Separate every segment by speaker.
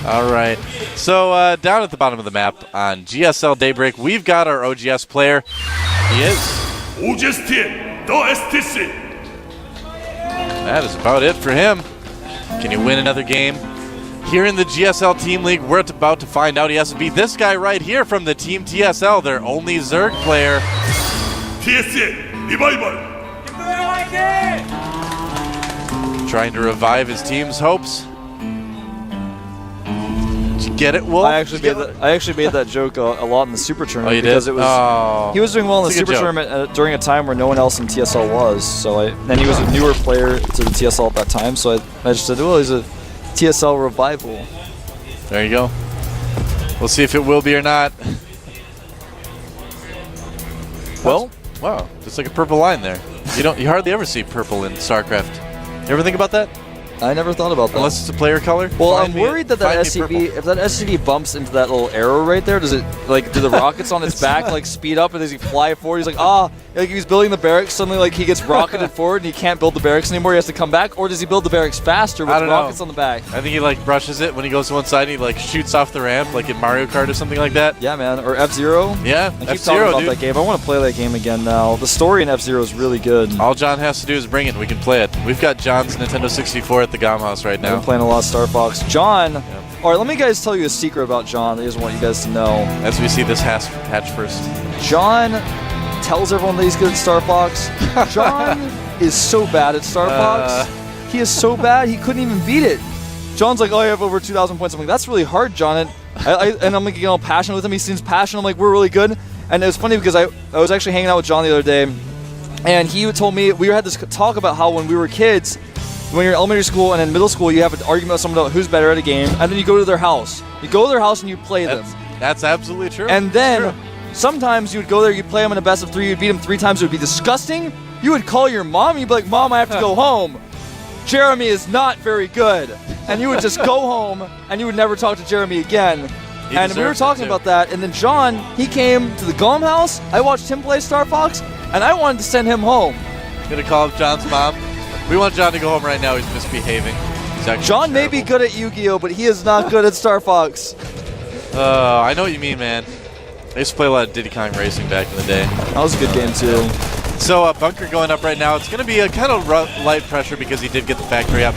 Speaker 1: All right. So down at the bottom of the map on GSL Daybreak, we've got our OGS player. He is.
Speaker 2: GSTL, the STC.
Speaker 1: That is about it for him. Can he win another game? Here in the GSL Team League, we're about to find out. He has to beat this guy right here from the Team TSL, their only Zerg player.
Speaker 2: TSL, revival.
Speaker 1: Trying to revive his team's hopes. Did you get it, Wolf?
Speaker 3: I actually made that joke a lot in the Super Tournament.
Speaker 1: Oh, you
Speaker 3: because
Speaker 1: did?
Speaker 3: It was, he was doing well in the Super Tournament during a time where no one else in TSL was. So and he was a newer player to the TSL at that time. So I just said, well, he's a TSL revival.
Speaker 1: There you go. We'll see if it will be or not. Well, wow, just like a purple line there. You hardly ever see purple in StarCraft. You ever think about that?
Speaker 3: I never thought about that.
Speaker 1: Unless it's a player color.
Speaker 3: Well, I'm worried that SCV, if that SCV bumps into that little arrow right there, does it do the rockets on its back like speed up, and does he fly forward? He's like, like he's building the barracks, suddenly like he gets rocketed forward and he can't build the barracks anymore. He has to come back, or does he build the barracks faster with rockets on the back?
Speaker 1: I think he like brushes it when he goes to one side and he like shoots off the ramp like in Mario Kart or something like that.
Speaker 3: Yeah, man. Or F-Zero.
Speaker 1: Yeah,
Speaker 3: I keep talking about that game. I want to play that game again now. The story in F-Zero is really good.
Speaker 1: All John has to do is bring it. We can play it. We've got John's Nintendo 64 at the GOM house right now.
Speaker 3: I'm playing a lot of Star Fox. John. Yep. All right, let me guys tell you a secret about John that I just want you guys to know.
Speaker 1: As we see this hatch first.
Speaker 3: John tells everyone that he's good at Star Fox. John is so bad at Star Fox. He is so bad, he couldn't even beat it. John's like, oh, I have over 2,000 points. I'm like, that's really hard, John. And I'm like, you know, passionate with him. He seems passionate. I'm like, we're really good. And it was funny because I was actually hanging out with John the other day, and he told me, we had this talk about how when we were kids, when you're in elementary school and in middle school, you have an argument with someone about who's better at a game, and then you go to their house. You go to their house and you play them.
Speaker 1: That's absolutely true.
Speaker 3: And then sometimes you would go there, you'd play them in a best of 3, you'd beat them 3 times, it would be disgusting. You would call your mom, you'd be like, Mom, I have to go home. Jeremy is not very good. And you would just go home, and you would never talk to Jeremy again. And we were talking about that, and then John, he came to the GOM house, I watched him play Star Fox, and I wanted to send him home.
Speaker 1: Gonna call up John's mom. We want John to go home right now, he's misbehaving.
Speaker 3: John may be good at Yu-Gi-Oh, but he is not good at Star Fox.
Speaker 1: I know what you mean, man. I used to play a lot of Diddy Kong Racing back in the day.
Speaker 3: That was a good game, too.
Speaker 1: So, Bunker going up right now. It's going to be a kind of light pressure because he did get the factory up.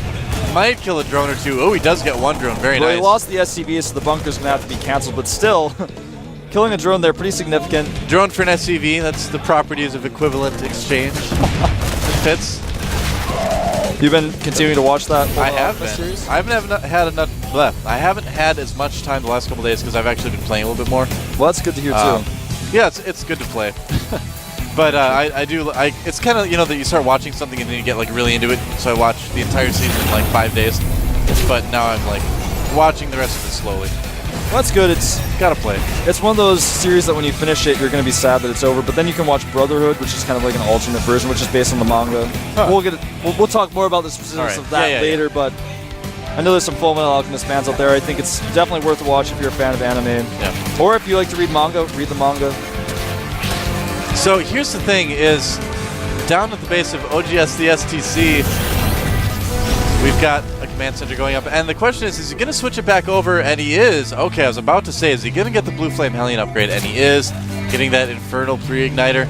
Speaker 1: Might kill a drone or two. Oh, he does get one drone. Very nice.
Speaker 3: He lost the SCV, so the Bunker's going to have to be canceled, but still, killing a drone there, pretty significant.
Speaker 1: Drone for an SCV, that's the properties of equivalent exchange. It fits.
Speaker 3: You've been continuing to watch that?
Speaker 1: I have been. Series? I haven't had as much time the last couple days because I've actually been playing a little bit more.
Speaker 3: Well, that's good to hear too.
Speaker 1: Yeah, it's good to play. But it's kind of, you know, that you start watching something and then you get like really into it. So I watched the entire season in like 5 days. But now I'm like watching the rest of it slowly.
Speaker 3: Well, that's good. It's
Speaker 1: gotta play.
Speaker 3: It's one of those series that when you finish it, you're going to be sad that it's over. But then you can watch Brotherhood, which is kind of like an alternate version, which is based on the manga. Huh. We'll talk more about the specifics of that later. But I know there's some Fullmetal Alchemist fans out there. I think it's definitely worth a watch if you're a fan of anime.
Speaker 1: Yeah.
Speaker 3: Or if you like to read manga, read the manga.
Speaker 1: So here's the thing: is down at the base of OGS the STC, we've got a command center going up, and the question is he going to switch it back over? And he is. Okay, I was about to say, is he going to get the Blue Flame Hellion upgrade? And he is getting that Infernal Pre-Igniter.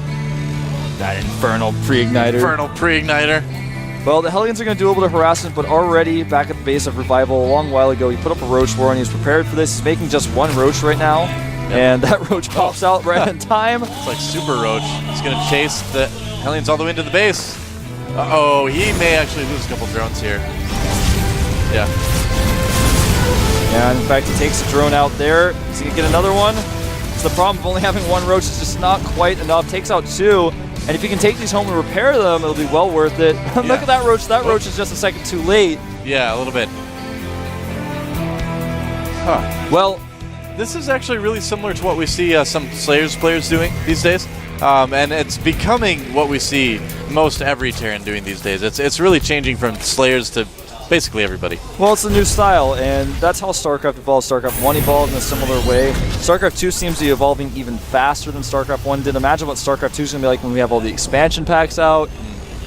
Speaker 3: Infernal Pre-Igniter. Well, the Hellions are going to do a little bit of harassment, but already back at the base of Revival a long while ago, he put up a Roach War, and he's prepared for this. He's making just 1 Roach right now, and that Roach pops out right in time.
Speaker 1: It's like Super Roach. He's going to chase the Hellions all the way into the base. Uh-oh, he may actually lose a couple drones here. Yeah.
Speaker 3: And in fact, he takes the drone out there. Is he going to get another one? It's the problem of only having 1 Roach. It's just not quite enough. Takes out 2. And if you can take these home and repair them, it'll be well worth it. Yeah. Look at that Roach. That Roach is just a second too late.
Speaker 1: Yeah, a little bit. Huh.
Speaker 3: Well,
Speaker 1: this is actually really similar to what we see some Slayers players doing these days. And it's becoming what we see most every Terran doing these days. It's really changing from Slayers to basically everybody.
Speaker 3: Well, it's a new style, and that's how StarCraft evolved. StarCraft 1 evolved in a similar way. StarCraft 2 seems to be evolving even faster than StarCraft 1 did. Imagine what StarCraft 2 is going to be like when we have all the expansion packs out.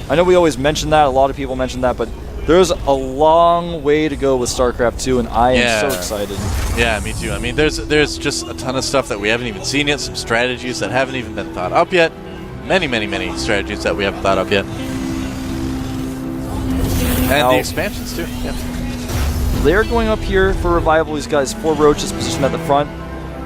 Speaker 3: I know we always mention that. A lot of people mention that, but There's a long way to go with StarCraft 2, and I am so excited.
Speaker 1: Yeah, me too. I mean, there's just a ton of stuff that we haven't even seen yet, some strategies that haven't even been thought up yet. Many, many, many strategies that we haven't thought up yet. And the expansions too. Yeah.
Speaker 3: They're going up here for Revival. These guys, 4 roaches positioned at the front.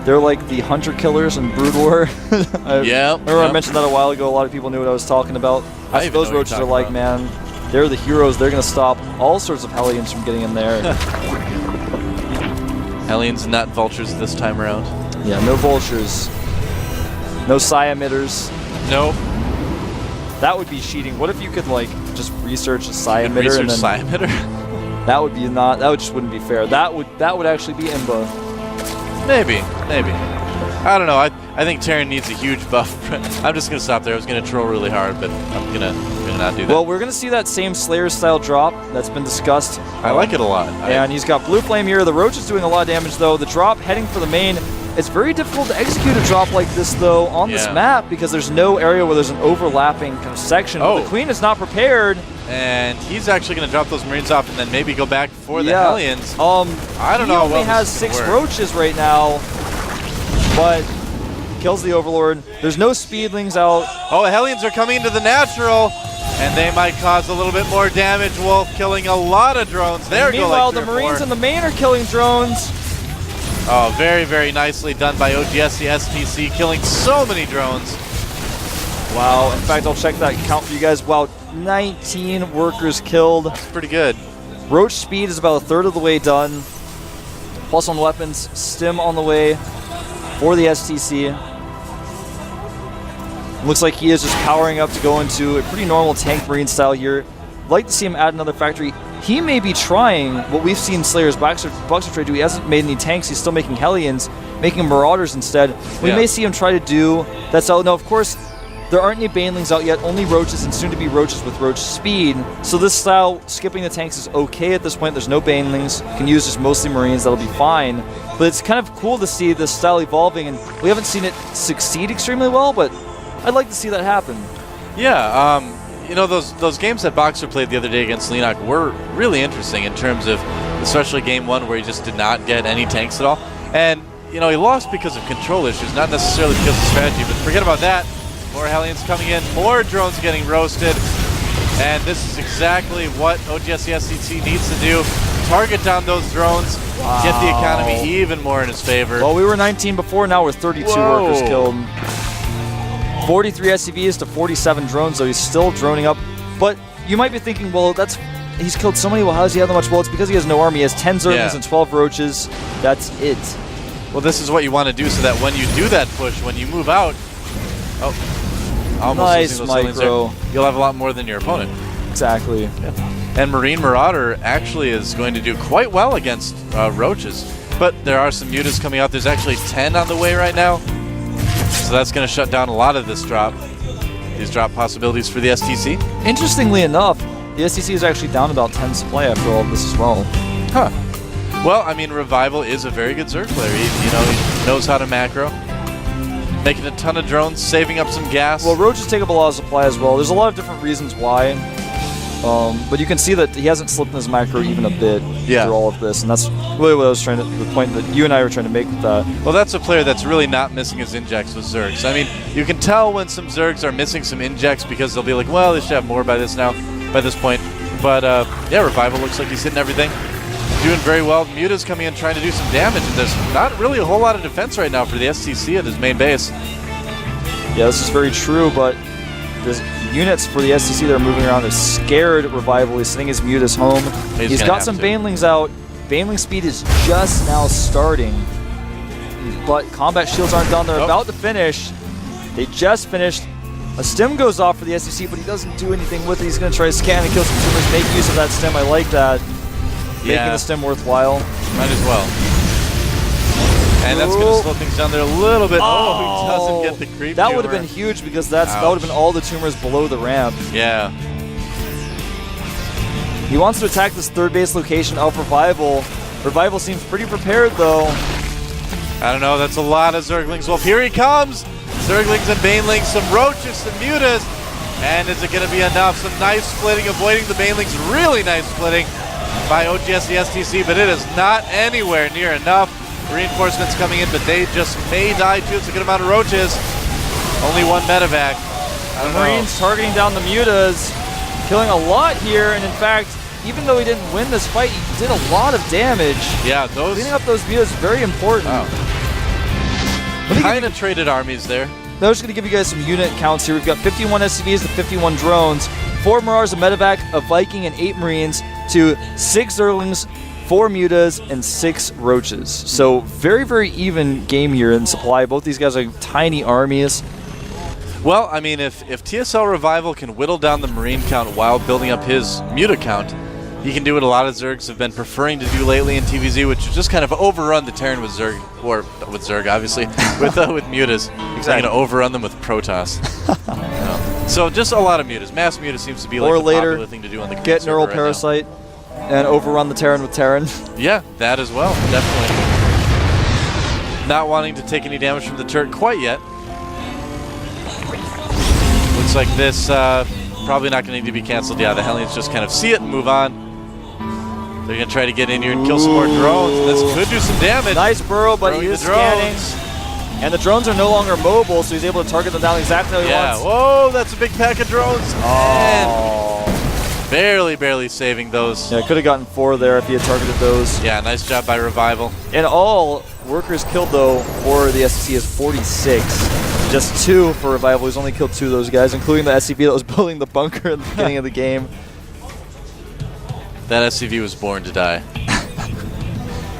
Speaker 3: They're like the hunter killers in Brood War. Remember I mentioned that a while ago. A lot of people knew what I was talking about. That's what those roaches are like, man. They're the heroes. They're going to stop all sorts of Hellions from getting in there.
Speaker 1: Hellions, not vultures this time around.
Speaker 3: Yeah, no vultures. No psi emitters.
Speaker 1: Nope.
Speaker 3: That would be cheating. What if you could like just research a psi emitter and then
Speaker 1: psi emitter?
Speaker 3: That would be not. That would just wouldn't be fair. That would actually be imba.
Speaker 1: Maybe. I don't know. I think Terran needs a huge buff. I'm just gonna stop there. I was gonna troll really hard, but I'm gonna not do that.
Speaker 3: Well, we're gonna see that same Slayer style drop that's been discussed.
Speaker 1: I like it a lot.
Speaker 3: And he's got Blue Flame here. The Roach is doing a lot of damage though. The drop heading for the main. It's very difficult to execute a drop like this though on this map because there's no area where there's an overlapping kind of section. But the Queen is not prepared.
Speaker 1: And he's actually going to drop those Marines off and then maybe go back for the Hellions. I don't know.
Speaker 3: He only has 6 roaches right now, but kills the Overlord. There's no speedlings out.
Speaker 1: Oh, Hellions are coming into the natural, and they might cause a little bit more damage. Wolf killing a lot of drones. There go
Speaker 3: meanwhile,
Speaker 1: like
Speaker 3: the Marines in the main are killing drones.
Speaker 1: Oh, very, very nicely done by OGS, the STC, killing so many drones.
Speaker 3: Wow. In fact, I'll check that count for you guys. Wow, 19 workers killed.
Speaker 1: That's pretty good.
Speaker 3: Roach speed is about 1/3 of the way done. Plus on weapons, stim on the way for the STC. Looks like he is just powering up to go into a pretty normal tank Marine style here. I'd like to see him add another factory. He may be trying what we've seen Slayer's Boxer trade do. He hasn't made any tanks. He's still making Hellions, making Marauders instead. We may see him try to do that style. Now, of course, there aren't any Banelings out yet, only Roaches and soon to be Roaches with Roach speed. So this style, skipping the tanks, is okay at this point. There's no Banelings. You can use just mostly Marines. That'll be fine. But it's kind of cool to see this style evolving, and we haven't seen it succeed extremely well, but I'd like to see that happen.
Speaker 1: Yeah, you know, those games that Boxer played the other day against Leenock were really interesting in terms of, especially game 1 where he just did not get any tanks at all. And, you know, he lost because of control issues, not necessarily because of strategy, but forget about that. More Hellions coming in, more drones getting roasted. And this is exactly what OGS STC needs to do. Target down those drones, get the economy even more in his favor.
Speaker 3: Well, we were 19 before, now we're 32 workers killed. 43 SCVs to 47 drones, though he's still droning up. But you might be thinking, well, he's killed so many, well, how does he have that much? Well, it's because he has no army. He has 10 Zerglings and 12 Roaches. That's it.
Speaker 1: Well, this is what you want to do so that when you do that push, when you move out, almost
Speaker 3: nice micro.
Speaker 1: You'll have a lot more than your opponent.
Speaker 3: Exactly.
Speaker 1: Yeah. And Marine Marauder actually is going to do quite well against Roaches. But there are some mutas coming out. There's actually 10 on the way right now. So that's going to shut down a lot of this drop. These drop possibilities for the STC.
Speaker 3: Interestingly enough, the STC is actually down about 10 supply after all of this as well.
Speaker 1: Huh. Well, I mean, Revival is a very good Zerg player. He knows how to macro. Making a ton of drones, saving up some gas.
Speaker 3: Well, Roaches take up a lot of supply as well. There's a lot of different reasons why. But you can see that he hasn't slipped in his macro even a bit through all of this, and that's really what I was trying to, the point that you and I were trying to make with that.
Speaker 1: Well, that's a player that's really not missing his injects with Zergs. I mean, you can tell when some Zergs are missing some injects because they'll be like, well, they should have more by this point. But yeah, Revival looks like he's hitting everything. Doing very well. Muta's coming in trying to do some damage, and there's not really a whole lot of defense right now for the STC at his main base.
Speaker 3: Yeah, this is very true, but the units for the STC that are moving around are scared Revival. He's sending his Mutas home. He's got some Banelings out. Baneling speed is just now starting, but combat shields aren't done. They're about to finish. They just finished. A stim goes off for the STC, but he doesn't do anything with it. He's going to try to scan and kill some tumors, make use of that stim. I like that. Making the stim worthwhile.
Speaker 1: Might as well. And that's going to slow things down there a little bit. Oh, he doesn't get the creep.
Speaker 3: That would have been huge because that would have been all the tumors below the ramp.
Speaker 1: Yeah.
Speaker 3: He wants to attack this third base location of Revival. Revival seems pretty prepared, though.
Speaker 1: I don't know. That's a lot of Zerglings. Well, here he comes. Zerglings and Banelings, some Roaches, some Mutas. And is it going to be enough? Some nice splitting, avoiding the banelings. Really nice splitting by OGS the STC, but it is not anywhere near enough. Reinforcements coming in, but they just may die too. It's a good amount of roaches. Only one medevac.
Speaker 3: Marines targeting down the mutas, killing a lot here, and in fact, even though he didn't win this fight, he did a lot of damage.
Speaker 1: Yeah, those
Speaker 3: cleaning up those mutas is very important.
Speaker 1: Kind of traded armies there.
Speaker 3: I'm just going to give you guys some unit counts here. We've got 51 SCVs to 51 drones, 4 Mirars, a medevac, a Viking, and 8 Marines to 6 Zerlings, 4 mutas, and 6 roaches. So very, very even game here in supply. Both these guys are tiny armies.
Speaker 1: Well, I mean, if TSL Revival can whittle down the Marine count while building up his muta count, he can do what a lot of Zergs have been preferring to do lately in TVZ, which is just kind of overrun the Terran with Zerg, or with Zerg, obviously, with mutas. Exactly. He's going to overrun them with Protoss. So just a lot of mutas. Mass muta seems to be like the popular thing to do on the
Speaker 3: get Neural Parasite and overrun the Terran with Terran.
Speaker 1: Yeah, that as well, definitely. Not wanting to take any damage from the turret quite yet. Looks like this probably not going to need to be canceled. Yeah, the Hellions just kind of see it and move on. They're going to try to get in here and kill some more drones. This could do some damage.
Speaker 3: Nice burrow, but he is scanning. And the drones are no longer mobile, so he's able to target them down exactly how he wants.
Speaker 1: Whoa, that's a big pack of drones.
Speaker 3: Oh.
Speaker 1: And barely saving those.
Speaker 3: Yeah, could have gotten 4 there if he had targeted those.
Speaker 1: Yeah, nice job by Revival.
Speaker 3: In all, workers killed, though, for the SCC is 46. Just 2 for Revival. He's only killed 2 of those guys, including the SCV that was building the bunker at the beginning of the game.
Speaker 1: That SCV was born to die.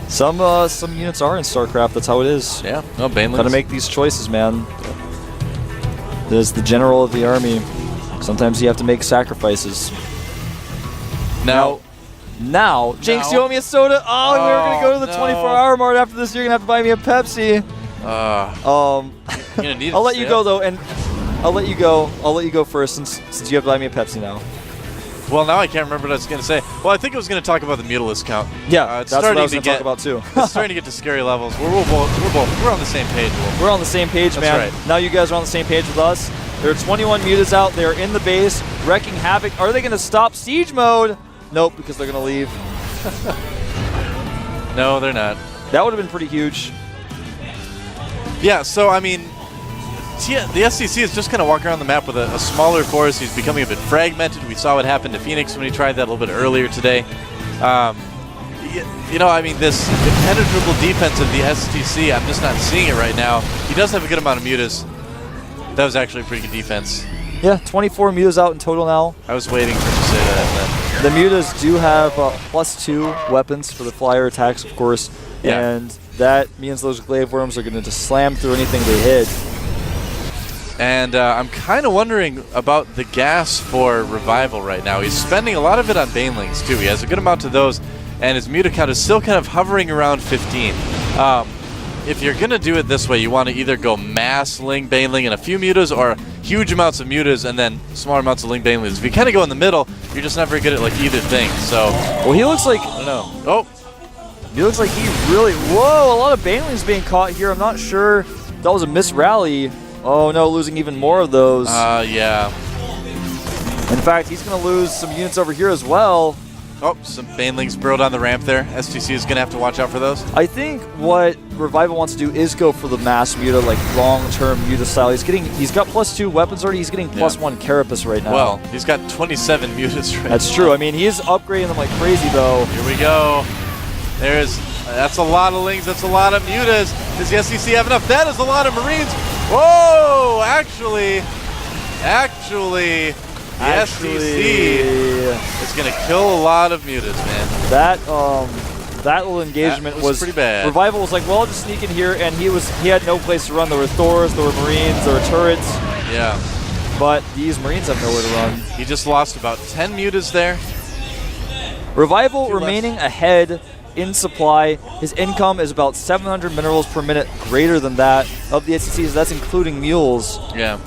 Speaker 3: Some units are in StarCraft. That's how it is.
Speaker 1: Yeah, no, banelings.
Speaker 3: Gotta make these choices, man. There's the general of the army. Sometimes you have to make sacrifices.
Speaker 1: Now,
Speaker 3: Jinx, you owe me a soda. Oh, we were gonna go to the 24-hour mart after this. You're gonna have to buy me a Pepsi.
Speaker 1: You're gonna need
Speaker 3: I'll let you go though, and I'll let you go. I'll let you go first since you have to buy me a Pepsi now.
Speaker 1: Well, now I can't remember what I was going to say. Well, I think I was going to talk about the Mutalist count.
Speaker 3: Yeah, that's what I was going to talk about too.
Speaker 1: It's starting to get to scary levels. We're on the same page.
Speaker 3: We're on the same page, man.
Speaker 1: That's right.
Speaker 3: Now you guys are on the same page with us. There are 21 mutas out. They are in the base, wrecking havoc. Are they going to stop siege mode? Nope, because they're going to leave.
Speaker 1: No, they're not.
Speaker 3: That would have been pretty huge.
Speaker 1: Yeah, so, I mean, the SCC is just kind of walking around the map with a smaller force. He's becoming a bit fragmented. We saw what happened to Phoenix when he tried that a little bit earlier today. You know, I mean, this impenetrable defense of the STC, I'm just not seeing it right now. He does have a good amount of mutas. That was actually a pretty good defense.
Speaker 3: Yeah, 24 mutas out in total now.
Speaker 1: I was waiting for him to say that.
Speaker 3: The mutas do have +2 weapons for the flyer attacks, of course.
Speaker 1: Yeah.
Speaker 3: And that means those glaive worms are going to just slam through anything they hit.
Speaker 1: And I'm kind of wondering about the gas for Revival right now. He's spending a lot of it on Banelings, too. He has a good amount of those, and his muta count is still kind of hovering around 15. If you're going to do it this way, you want to either go mass Ling Baneling and a few mutas, or huge amounts of mutas and then smaller amounts of Ling Banelings. If you kind of go in the middle, you're just not very good at like either thing. So,
Speaker 3: well, he looks like,
Speaker 1: I don't know. Oh,
Speaker 3: he looks like he really, whoa, a lot of Banelings being caught here. I'm not sure if that was a misrally. Oh no, losing even more of those.
Speaker 1: Yeah.
Speaker 3: In fact, he's going to lose some units over here as well.
Speaker 1: Oh, some Banelings burrowed on the ramp there. STC is going to have to watch out for those.
Speaker 3: I think what Revival wants to do is go for the mass muta, like long-term muta style. He's got +2 weapons already. He's getting +1 carapace right now.
Speaker 1: Well, he's got 27 mutas right now.
Speaker 3: That's true. I mean, he is upgrading them like crazy, though.
Speaker 1: Here we go. That's a lot of Lings. That's a lot of mutas. Does the STC have enough? That is a lot of Marines. Whoa! Actually, the STC is going to kill a lot of mutas, man.
Speaker 3: That little engagement was
Speaker 1: pretty bad.
Speaker 3: Revival was like, well, I'll just sneak in here, and he had no place to run. There were Thors, there were Marines, there were turrets.
Speaker 1: Yeah.
Speaker 3: But these Marines have nowhere to run.
Speaker 1: He just lost about 10 mutas there.
Speaker 3: Revival remaining ahead in supply. His income is about 700 minerals per minute, greater than that of the SCC. So that's including mules.
Speaker 1: Yeah.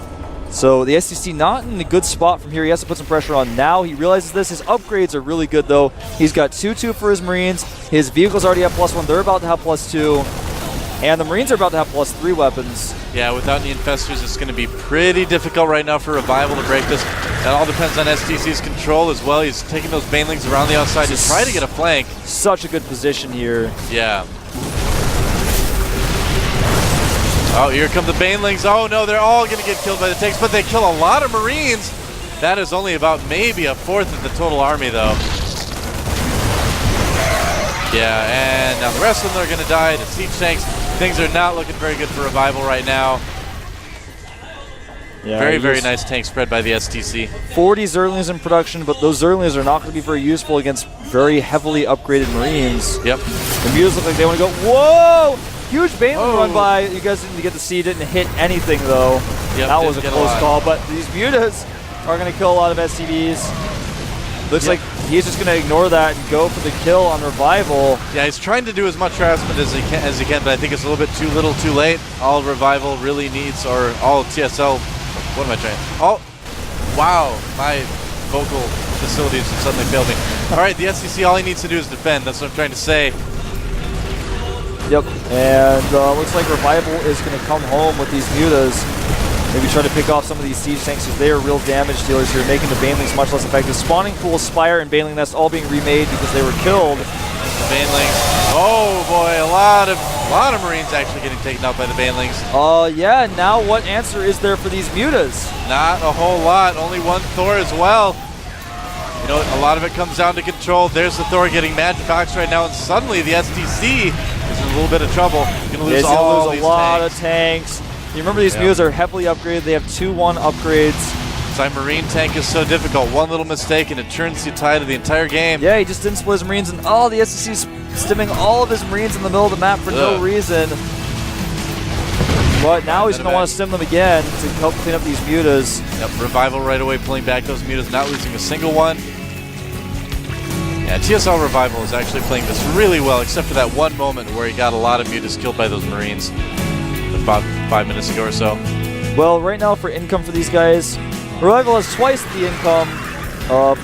Speaker 3: So the SCC not in a good spot from here. He has to put some pressure on now. He realizes this. His upgrades are really good, though. He's got 2-2 for his Marines. His vehicles already have +1. They're about to have +2. And the Marines are about to have +3 weapons.
Speaker 1: Yeah, without the Infestors, it's going to be pretty difficult right now for Revival to break this. That all depends on STC's control as well. He's taking those Banelings around the outside to try to get a flank.
Speaker 3: Such a good position here.
Speaker 1: Yeah. Oh, here come the Banelings. Oh, no, they're all going to get killed by the tanks, but they kill a lot of Marines. That is only about maybe a fourth of the total army, though. Yeah, and now the rest of them are going to die. The siege tanks, things are not looking very good for Revival right now.
Speaker 3: Yeah,
Speaker 1: very nice tank spread by the STC.
Speaker 3: 40 Zerlings in production, but those Zerlings are not going to be very useful against very heavily upgraded Marines.
Speaker 1: Yep.
Speaker 3: The Mutas look like they want to go. Whoa! Huge Baneling run by. You guys didn't get to see. Didn't hit anything, though.
Speaker 1: Yep,
Speaker 3: that was a close call, but these Mutas are going to kill a lot of SCVs. Looks like he's just going to ignore that and go for the kill on Revival.
Speaker 1: Yeah, he's trying to do as much harassment as he can, but I think it's a little bit too little too late. All Revival really needs, or all TSL, what am I trying? Oh, wow, my vocal facilities have suddenly failed me. All right, the SCC, all he needs to do is defend. That's what I'm trying to say.
Speaker 3: Yep, and looks like Revival is going to come home with these Mutas. Maybe try to pick off some of these siege tanks because they are real damage dealers here, making the Banelings much less effective. Spawning Pool, Spire, and Baneling Nest all being remade because they were killed.
Speaker 1: Banelings. Oh boy, a lot of Marines actually getting taken out by the Banelings.
Speaker 3: Yeah, now what answer is there for these Mutas?
Speaker 1: Not a whole lot, only one Thor as well. You know, a lot of it comes down to control. There's the Thor getting Magic Ox right now, and suddenly the STC is in a little bit of trouble. Going to lose all these tanks.
Speaker 3: A lot of tanks. You remember these Mutas are heavily upgraded. They have 2-1 upgrades.
Speaker 1: This Marine tank is so difficult. One little mistake and it turns the tide of the entire game.
Speaker 3: Yeah, he just didn't split his Marines, and the SCC's stimming all of his Marines in the middle of the map for no reason. But now he's going to want to stim them again to help clean up these Mutas.
Speaker 1: Yep, Revival right away pulling back those Mutas, not losing a single one. Yeah, TSL Revival is actually playing this really well, except for that one moment where he got a lot of Mutas killed by those Marines about 5 minutes ago or so.
Speaker 3: Well, right now for income for these guys, Revival has twice the income of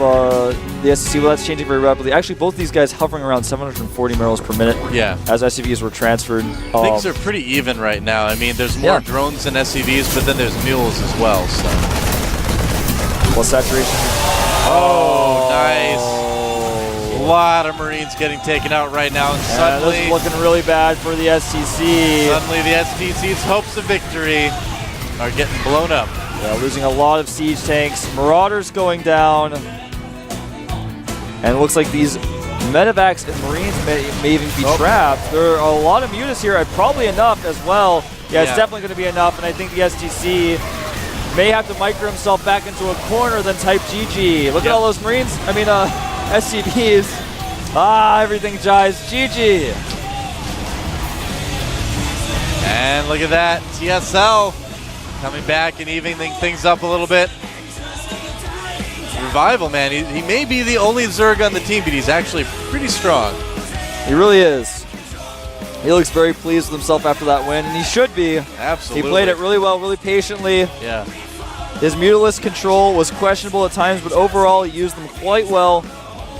Speaker 3: the SCC. Well, that's changing very rapidly. Actually, both these guys hovering around 740 minerals per minute.
Speaker 1: Yeah.
Speaker 3: As SCVs were transferred.
Speaker 1: Things are pretty even right now. I mean, there's more drones than SCVs, but then there's mules as well. So.
Speaker 3: Well, saturation.
Speaker 1: Oh, nice. A lot of Marines getting taken out right now, and suddenly
Speaker 3: this is looking really bad for the STC.
Speaker 1: Suddenly the STC's hopes of victory are getting blown up.
Speaker 3: Yeah, losing a lot of siege tanks. Marauders going down. And it looks like these medevacs and Marines may even be trapped. There are a lot of Mutas here, probably enough as well. Yeah, it's definitely going to be enough, and I think the STC may have to micro himself back into a corner, then type GG. Look at all those Marines. SCVs. Everything jives. GG.
Speaker 1: And look at that. TSL coming back and evening things up a little bit. Revival, man. He may be the only Zerg on the team, but he's actually pretty strong.
Speaker 3: He really is. He looks very pleased with himself after that win, and he should be.
Speaker 1: Absolutely.
Speaker 3: He played it really well, really patiently.
Speaker 1: Yeah.
Speaker 3: His Mutalist control was questionable at times, but overall he used them quite well.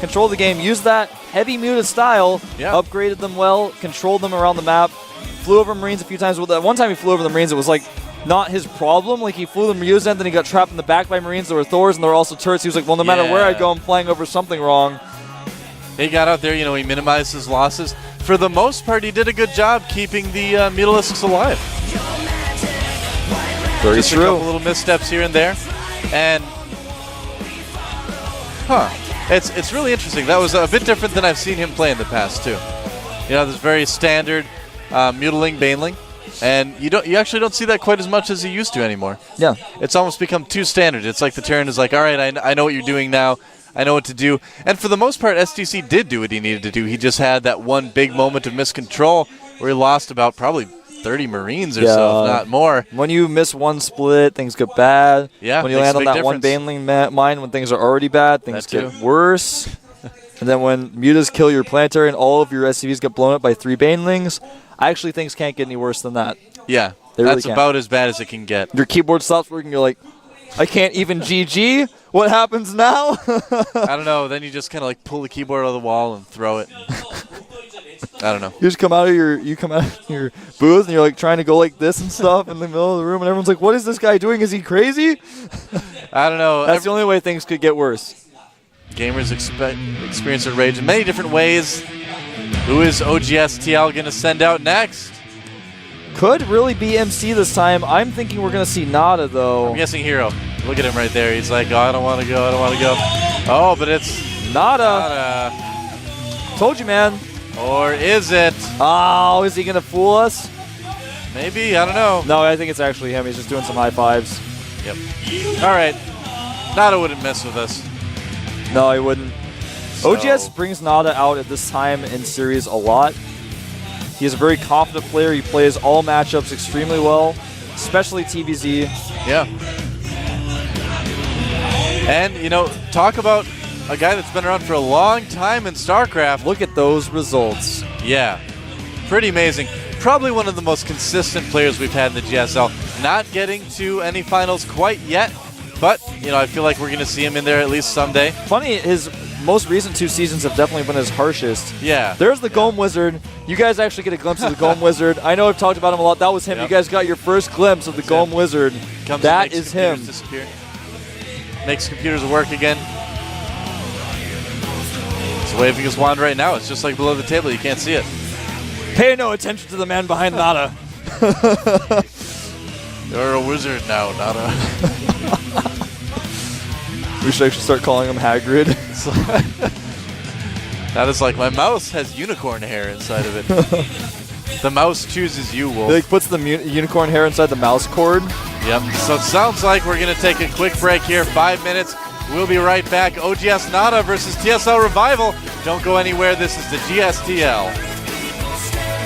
Speaker 3: Controlled the game, used that heavy Muta style, upgraded them well, controlled them around the map, flew over Marines a few times. Well, that one time he flew over the Marines, it was like not his problem. Like he flew the Mutas in, then he got trapped in the back by Marines. There were Thors and there were also turrets. He was like, well, no matter where I go, I'm flying over something wrong.
Speaker 1: He got out there, he minimized his losses. For the most part, he did a good job keeping the Mutalisks alive.
Speaker 3: Very
Speaker 1: Just
Speaker 3: true.
Speaker 1: a couple little missteps here and there. And, it's really interesting. That was a bit different than I've seen him play in the past, too. This very standard mutiling Baneling. And you actually don't see that quite as much as you used to anymore.
Speaker 3: Yeah.
Speaker 1: It's almost become too standard. It's like the Terran is like, all right, I know what you're doing now. I know what to do. And for the most part, STC did do what he needed to do. He just had that one big moment of miscontrol where he lost about probably 30 Marines or so, if not more.
Speaker 3: When you miss one split, things get bad.
Speaker 1: Yeah,
Speaker 3: when you land on that one Baneling mine, when things are already bad, things get worse. And then when Mutas kill your planetary and all of your SCVs get blown up by 3 Banelings, I actually things can't get any worse than that.
Speaker 1: Yeah, that's about as bad as it can get.
Speaker 3: Your keyboard stops working, you're like, I can't even GG? What happens now?
Speaker 1: I don't know, then you just kind of like pull the keyboard out of the wall and throw it. I don't know.
Speaker 3: You just come out of your booth and you're like trying to go like this and stuff in the middle of the room, and everyone's like, "What is this guy doing? Is he crazy?"
Speaker 1: I don't know.
Speaker 3: That's the only way things could get worse.
Speaker 1: Gamers experience their rage in many different ways. Who is OGSTL going to send out next?
Speaker 3: Could really be MC this time. I'm thinking we're going to see Nada, though.
Speaker 1: I'm guessing Hero. Look at him right there. He's like, oh, I don't want to go. I don't want to go. Oh, but it's
Speaker 3: Nada. Told you, man.
Speaker 1: Or is it?
Speaker 3: Oh, is he going to fool us?
Speaker 1: Maybe. I don't know.
Speaker 3: No, I think it's actually him. He's just doing some high fives.
Speaker 1: Yep. All right. Nada wouldn't mess with us.
Speaker 3: No, he wouldn't.
Speaker 1: So.
Speaker 3: OGS brings Nada out at this time in series a lot. He is a very confident player. He plays all matchups extremely well, especially TVZ.
Speaker 1: Yeah. And, you know, talk about a guy that's been around for a long time in StarCraft.
Speaker 3: Look at those results.
Speaker 1: Yeah. Pretty amazing. Probably one of the most consistent players we've had in the GSL. Not getting to any finals quite yet, but, you know, I feel like we're going to see him in there at least someday.
Speaker 3: Funny, his most recent 2 seasons have definitely been his harshest.
Speaker 1: Yeah.
Speaker 3: There's the Gome Wizard. You guys actually get a glimpse of the Gome Wizard. I know I've talked about him a lot. That was him.
Speaker 1: Yep.
Speaker 3: You guys got your first glimpse of the Gome Wizard. That is him.
Speaker 1: Disappear. Makes computers work again. He's waving his wand right now. It's just like below the table. You can't see it.
Speaker 3: Pay no attention to the man behind Nada.
Speaker 1: You're a wizard now, Nada.
Speaker 3: We should actually start calling him Hagrid.
Speaker 1: That is like, my mouse has unicorn hair inside of it. The mouse chooses you, Wolf.
Speaker 3: He like puts the unicorn hair inside the mouse cord.
Speaker 1: Yep. So it sounds like we're going to take a quick break here. 5 minutes. We'll be right back. OGS Nada versus TSL Revival. Don't go anywhere. This is the GSTL.